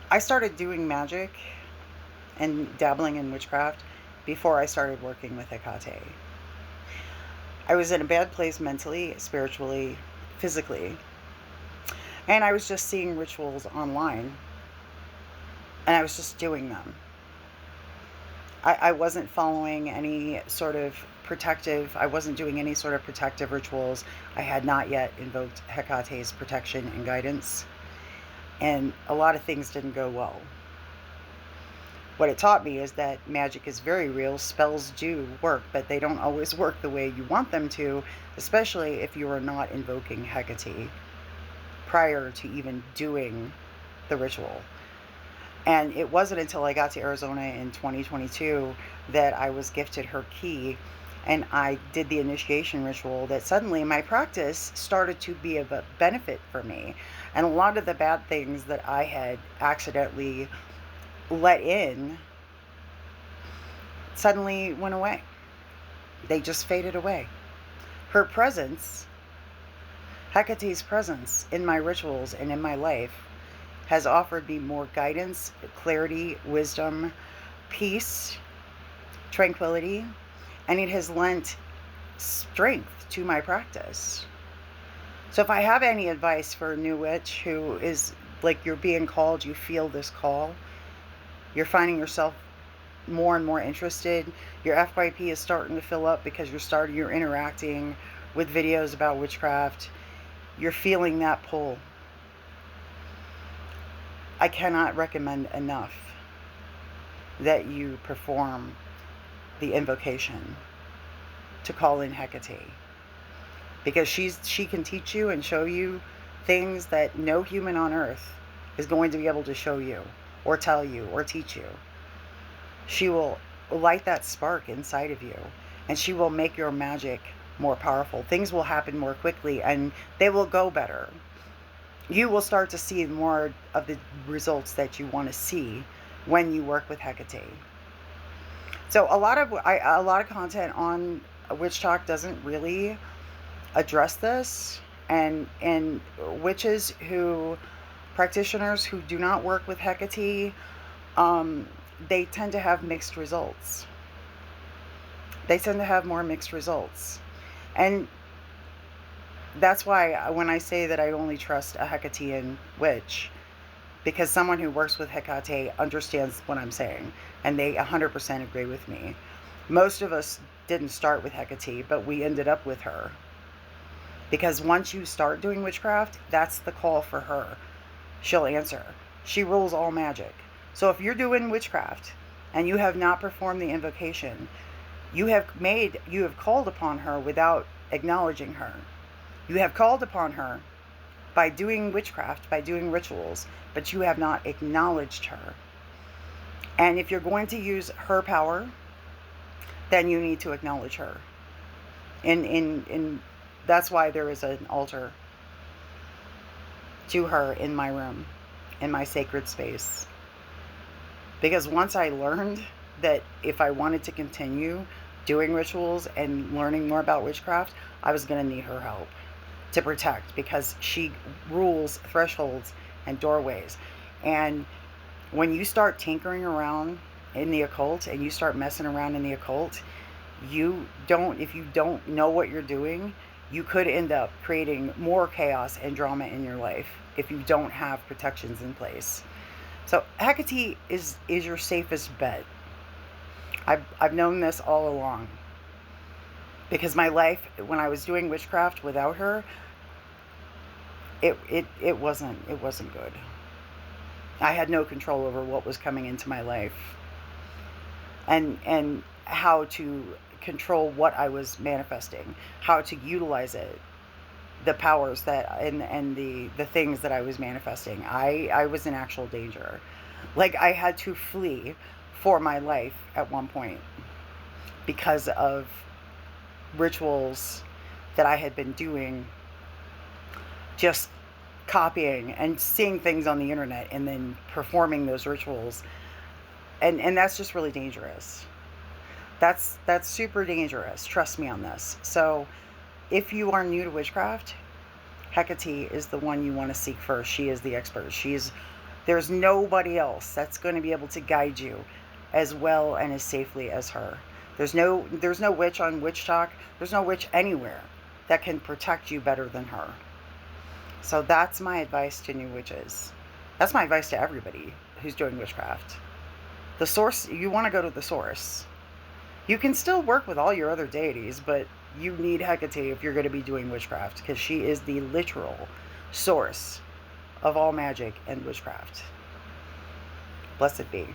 I started doing magic and dabbling in witchcraft before I started working with Hecate. I was in a bad place mentally, spiritually, physically, and I was just seeing rituals online and I was just doing them. I wasn't following any sort of I wasn't doing any sort of protective rituals. I had not yet invoked Hecate's protection and guidance, and a lot of things didn't go well. What it taught me is that magic is very real. Spells do work, but they don't always work the way you want them to, especially if you are not invoking Hecate prior to even doing the ritual. And it wasn't until I got to Arizona in 2022 that I was gifted her key and I did the initiation ritual that suddenly my practice started to be of a benefit for me. And a lot of the bad things that I had accidentally let in suddenly went away. They just faded away. Her presence, Hecate's presence in my rituals and in my life, has offered me more guidance, clarity, wisdom, peace, tranquility, and it has lent strength to my practice. So if I have any advice for a new witch who is like, you're being called, you feel this call, you're finding yourself more and more interested, your FYP is starting to fill up because you're interacting with videos about witchcraft, you're feeling that pull. I cannot recommend enough that you perform the invocation to call in Hecate, because she can teach you and show you things that no human on earth is going to be able to show you or tell you or teach you. She will light that spark inside of you, and she will make your magic more powerful. Things will happen more quickly and they will go better. You will start to see more of the results that you want to see when you work with Hecate. So a lot of content on Witch Talk doesn't really address this, and witches who practitioners who do not work with Hecate, they tend to have mixed results. They tend to have more mixed results, and that's why when I say that I only trust a Hecatean witch, because someone who works with Hecate understands what I'm saying, and they 100% agree with me. Most of us didn't start with Hecate, but we ended up with her. Because once you start doing witchcraft, that's the call for her. She'll answer. She rules all magic. So if you're doing witchcraft and you have not performed the invocation, you have called upon her without acknowledging her. You have called upon her by doing witchcraft, by doing rituals, but you have not acknowledged her. And if you're going to use her power, then you need to acknowledge her. And that's why there is an altar to her in my room, in my sacred space. Because once I learned that if I wanted to continue doing rituals and learning more about witchcraft, I was going to need her help to protect, because she rules thresholds and doorways. And when you start tinkering around in the occult and you start messing around in the occult, if you don't know what you're doing, you could end up creating more chaos and drama in your life if you don't have protections in place. So Hecate is your safest bet. I've known this all along, because my life when I was doing witchcraft without her, it wasn't good. I had no control over what was coming into my life, and how to control what I was manifesting, how to utilize it, the powers that and the things that I was manifesting. I was in actual danger. Like, I had to flee for my life at one point because of rituals that I had been doing, just copying and seeing things on the internet and then performing those rituals. And that's just really dangerous. That's super dangerous. Trust me on this. So if you are new to witchcraft, Hecate is the one you want to seek first. She is the expert. She's There's nobody else that's going to be able to guide you as well and as safely as her. There's no witch on Witch Talk. There's no witch anywhere that can protect you better than her. So that's my advice to new witches. That's my advice to everybody who's doing witchcraft. The source, you want to go to the source. You can still work with all your other deities, but you need Hecate if you're going to be doing witchcraft, because she is the literal source of all magic and witchcraft. Blessed be.